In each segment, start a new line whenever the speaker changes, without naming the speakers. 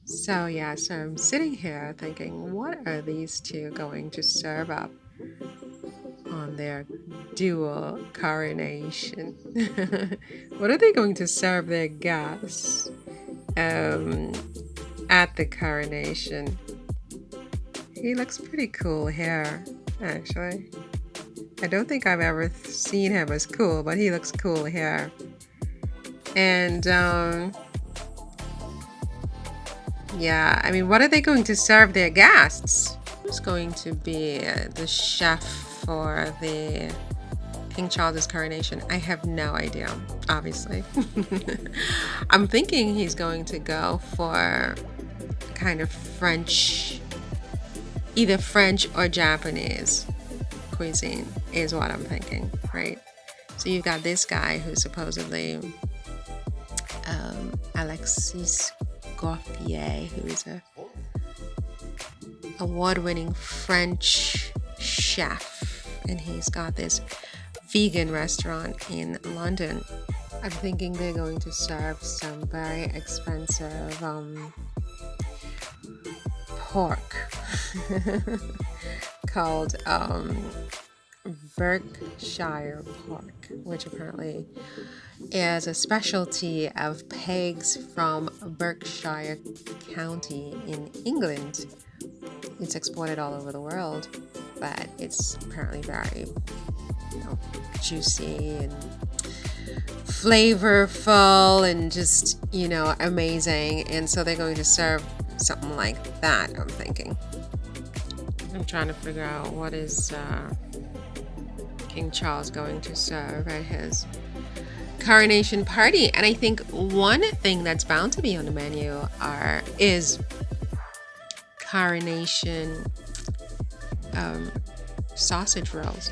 So yeah, so I'm sitting here thinking, what are these two going to serve up on their dual coronation? What are they going to serve their guests um, at the coronation? He looks pretty cool here, actually. I don't think I've ever seen him as cool, but he looks cool here. And yeah, I mean, what are they going to serve their guests? Who's going to be the chef for the King Charles's coronation? I have no idea, obviously. I'm thinking he's going to go for kind of French, either French or Japanese cuisine, is what I'm thinking, right? So you've got this guy who's supposedly Alexis Gauthier, who is a award-winning French chef, and he's got this vegan restaurant in London. I'm thinking they're going to serve some very expensive pork called Berkshire pork, which apparently is a specialty of pigs from Berkshire County in England. It's exported all over the world, but it's apparently very, juicy and flavorful and just, amazing. And so they're going to serve something like that, I'm thinking. I'm trying to figure out what is King Charles going to serve at his coronation party. And I think one thing that's bound to be on the menu is coronation sausage rolls.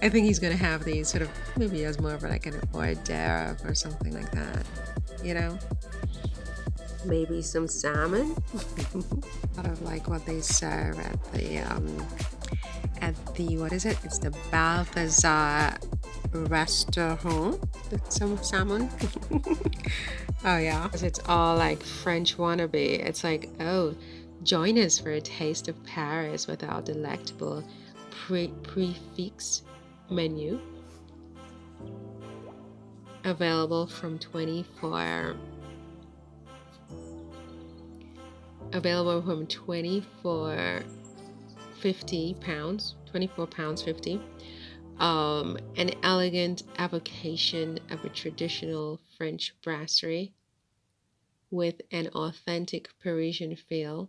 I think he's going to have these sort of maybe as more of like an hors d'oeuvre or something like that. Maybe some salmon. Sort of like what they serve at the what is it? It's the Balthazar restaurant. Some salmon. Oh yeah, it's all like French wannabe. It's like, oh, join us for a taste of Paris with our delectable prefix menu, available from 24 £50, £24.50. An elegant evocation of a traditional French brasserie with an authentic Parisian feel.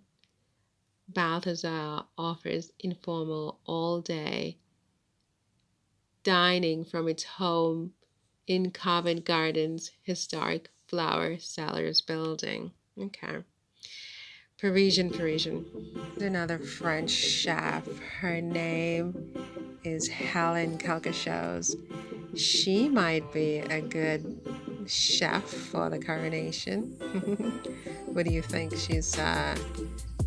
Balthazar offers informal all-day dining from its home in Covent Garden's historic Flower Cellars building. Okay. Parisian. Another French chef. Her name is Helen Quelque-Chose. She might be a good chef for the coronation. What do you think? She's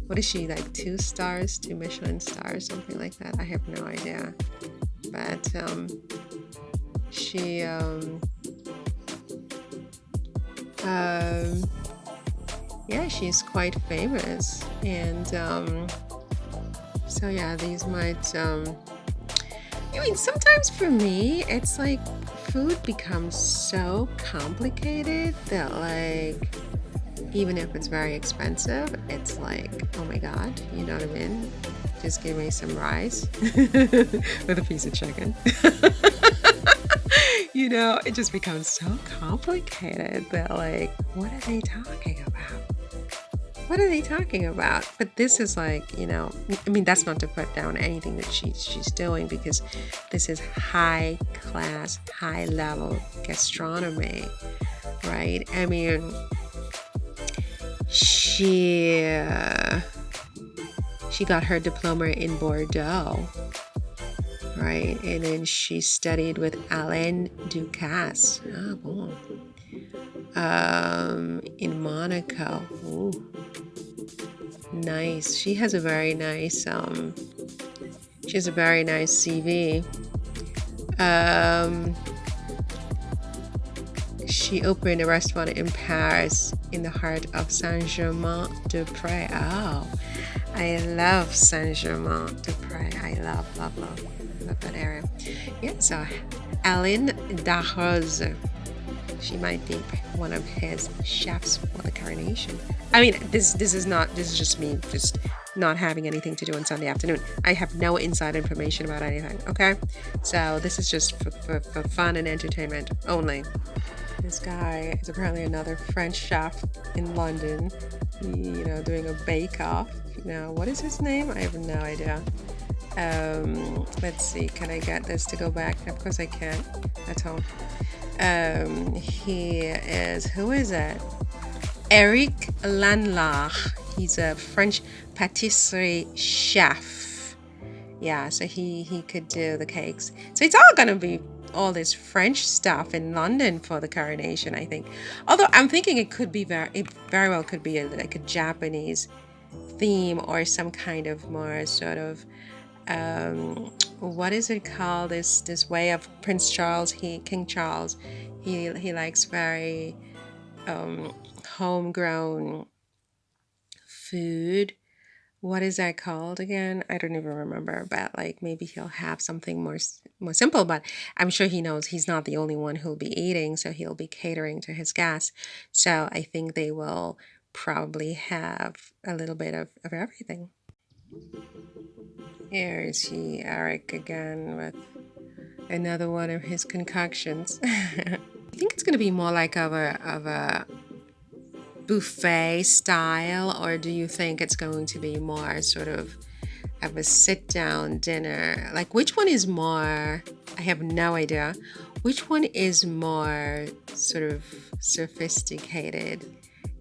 what is she, like 2 stars, 2 Michelin stars, something like that? I have no idea. But she yeah, she's quite famous. And so yeah, these might sometimes for me it's like food becomes so complicated that, like, even if it's very expensive, it's like, oh my god, you know what I mean? Just give me some rice with a piece of chicken. It just becomes so complicated that, like, what are they talking about? But this is like, that's not to put down anything that she's doing, because this is high class, high level gastronomy, right? I mean, she got her diploma in Bordeaux, right? And then she studied with Alain Ducasse. Oh, bon. In Monaco. Ooh. Nice. She has a very nice CV. She opened a restaurant in Paris in the heart of Saint-Germain-des-Prés. Oh, I love Saint-Germain-des-Prés. I love that area. Yeah, so Aline Darroze. She might be one of his chefs for the Coronation. I mean, this is just me just not having anything to do on Sunday afternoon. I have no inside information about anything, okay? So this is just for fun and entertainment only. This guy is apparently another French chef in London, doing a bake-off. What is his name? I have no idea. Let's see, can I get this to go back? Of course I can't. That's all. He is, who is it? Eric Lanlach. He's a French patisserie chef. Yeah, so he could do the cakes. So it's all gonna be all this French stuff in London for the Coronation, I think. Although I'm thinking it very well could be like a Japanese theme or some kind of more sort of what is it called? This way of Prince Charles, King Charles, he likes very homegrown food. What is that called again? I don't even remember, but like maybe he'll have something more simple, but I'm sure he knows he's not the only one who'll be eating, so he'll be catering to his guests. So I think they will probably have a little bit of everything. Here is Eric again with another one of his concoctions. I think it's going to be more like of a buffet style, or do you think it's going to be more sort of a sit-down dinner? Like, which one is more, I have no idea, which one is more sort of sophisticated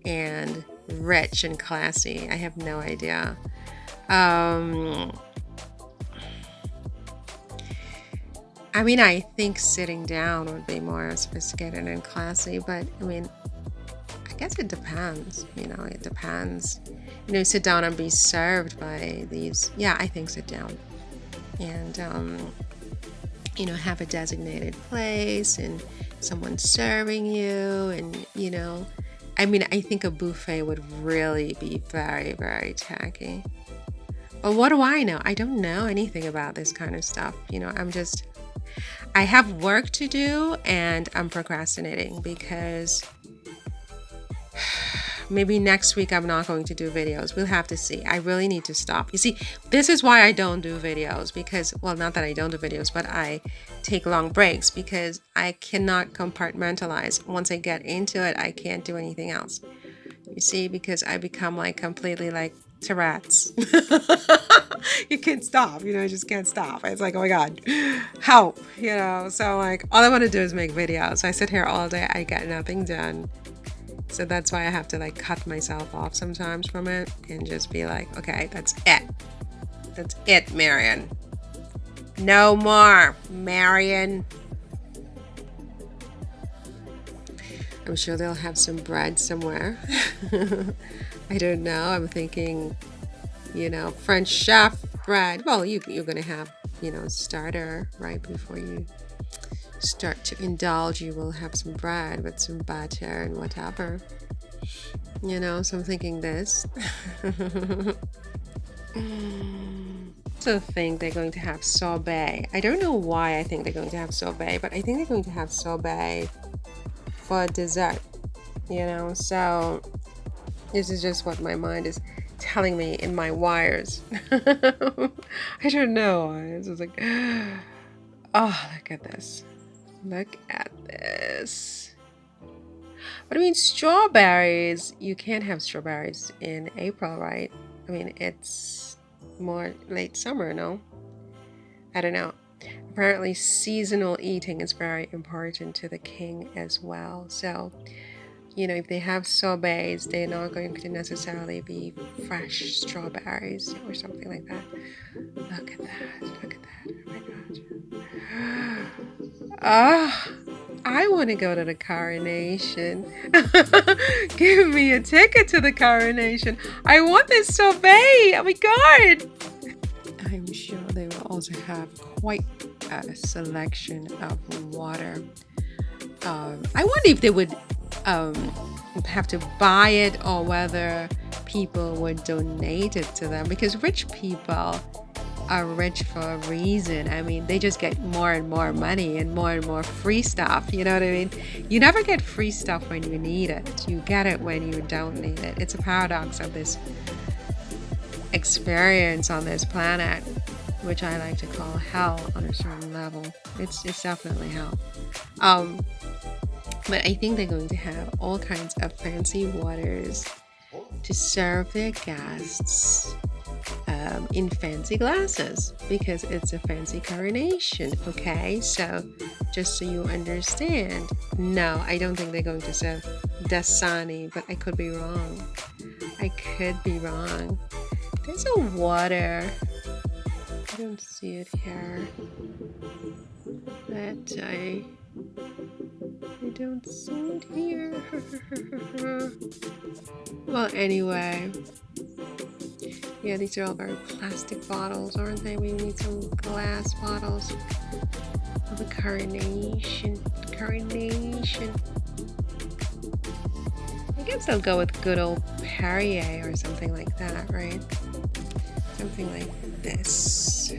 and rich and classy? I have no idea. I mean, I think sitting down would be more sophisticated and classy, but I mean, I guess it depends. It depends. Sit down and be served by these. Yeah, I think sit down and, have a designated place and someone serving you. And, I mean, I think a buffet would really be very, very tacky. But what do I know? I don't know anything about this kind of stuff. I have work to do and I'm procrastinating because maybe next week I'm not going to do videos. We'll have to see. I really need to stop. You see, this is why I don't do videos because, well, not that I don't do videos, but I take long breaks because I cannot compartmentalize. Once I get into it, I can't do anything else. You see, because I become like completely like Tourette's. You can't stop, I just can't stop. It's like, oh my God, help, so like all I want to do is make videos. So I sit here all day, I get nothing done. So that's why I have to like cut myself off sometimes from it and just be like, okay, that's it, Marion. No more, Marion. I'm sure they'll have some bread somewhere. I don't know. I'm thinking, French chef bread. Well, you're going to have, starter right before you start to indulge. You will have some bread with some butter and whatever. So I'm thinking this. Also think they're going to have sorbet. I don't know why I think they're going to have sorbet, but I think they're going to have sorbet for dessert, so this is just what my mind is telling me in my wires. I don't know. It's just like, oh, look at this. But I mean, strawberries, you can't have strawberries in April, right? I mean, it's more late summer, no? I don't know. Apparently, seasonal eating is very important to the king as well. So, if they have sorbets, they're not going to necessarily be fresh strawberries or something like that. Look at that. Oh my God. I want to go to the Coronation. Give me a ticket to the Coronation. I want this sorbet. Oh my God. I'm sure they will also have quite a selection of water. I wonder if they would um, have to buy it or whether people would donate it to them, because rich people are rich for a reason. I mean, they just get more and more money and more free stuff. You know what I mean? You never get free stuff when you need it. You get it when you don't need it. It's a paradox of this experience on this planet, which I like to call hell on a certain level. It's definitely hell. But I think they're going to have all kinds of fancy waters to serve their guests in fancy glasses, because it's a fancy coronation. Okay, so just so you understand, no, I don't think they're going to serve Dasani, but I could be wrong. There's a water. I don't see it here. That I don't see it here. Well, anyway. Yeah, these are all very plastic bottles, aren't they? We need some glass bottles of a coronation. I guess I'll go with good old Perrier or something like that, right? Something like this.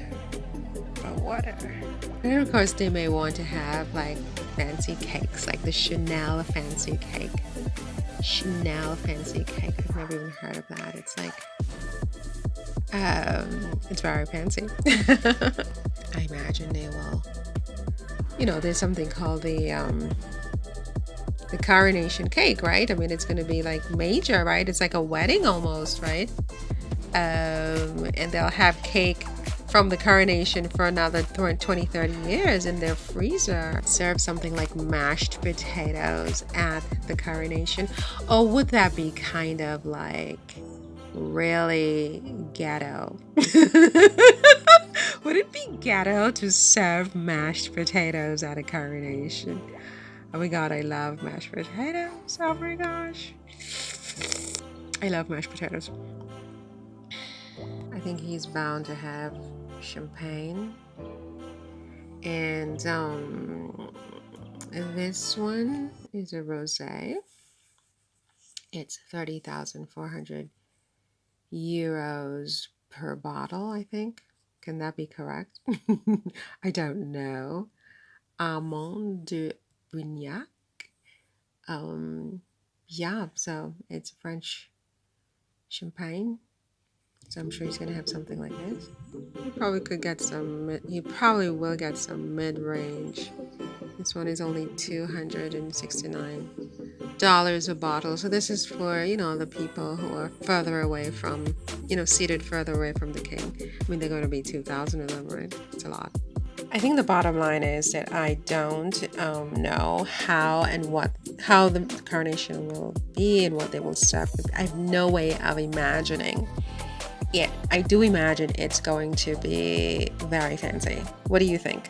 For water. And of course, they may want to have like fancy cakes, like the Chanel fancy cake. I've never even heard of that. It's like, it's very fancy. I imagine they will, there's something called the coronation cake, right? I mean, it's going to be like major, right? It's like a wedding almost, right? And they'll have cake from the coronation for another 20, 30 years in their freezer. Serve something like mashed potatoes at the coronation. Or would that be kind of like really ghetto? Would it be ghetto to serve mashed potatoes at a coronation? Oh my god, I love mashed potatoes. Oh my gosh. I love mashed potatoes. I think he's bound to have champagne. And this one is a rosé. It's 30,400 euros per bottle, I think. Can that be correct? I don't know. Amand de Brignac. Yeah, so it's French champagne. So I'm sure he's gonna have something like this. He probably could get some. He probably will get some mid-range. This one is only $269 a bottle. So this is for the people who are further away from seated further away from the king. I mean, they're going to be 2,000 of them, right? It's a lot. I think the bottom line is that I don't know how the coronation will be and what they will serve. I have no way of imagining it. I do imagine it's going to be very fancy. What do you think?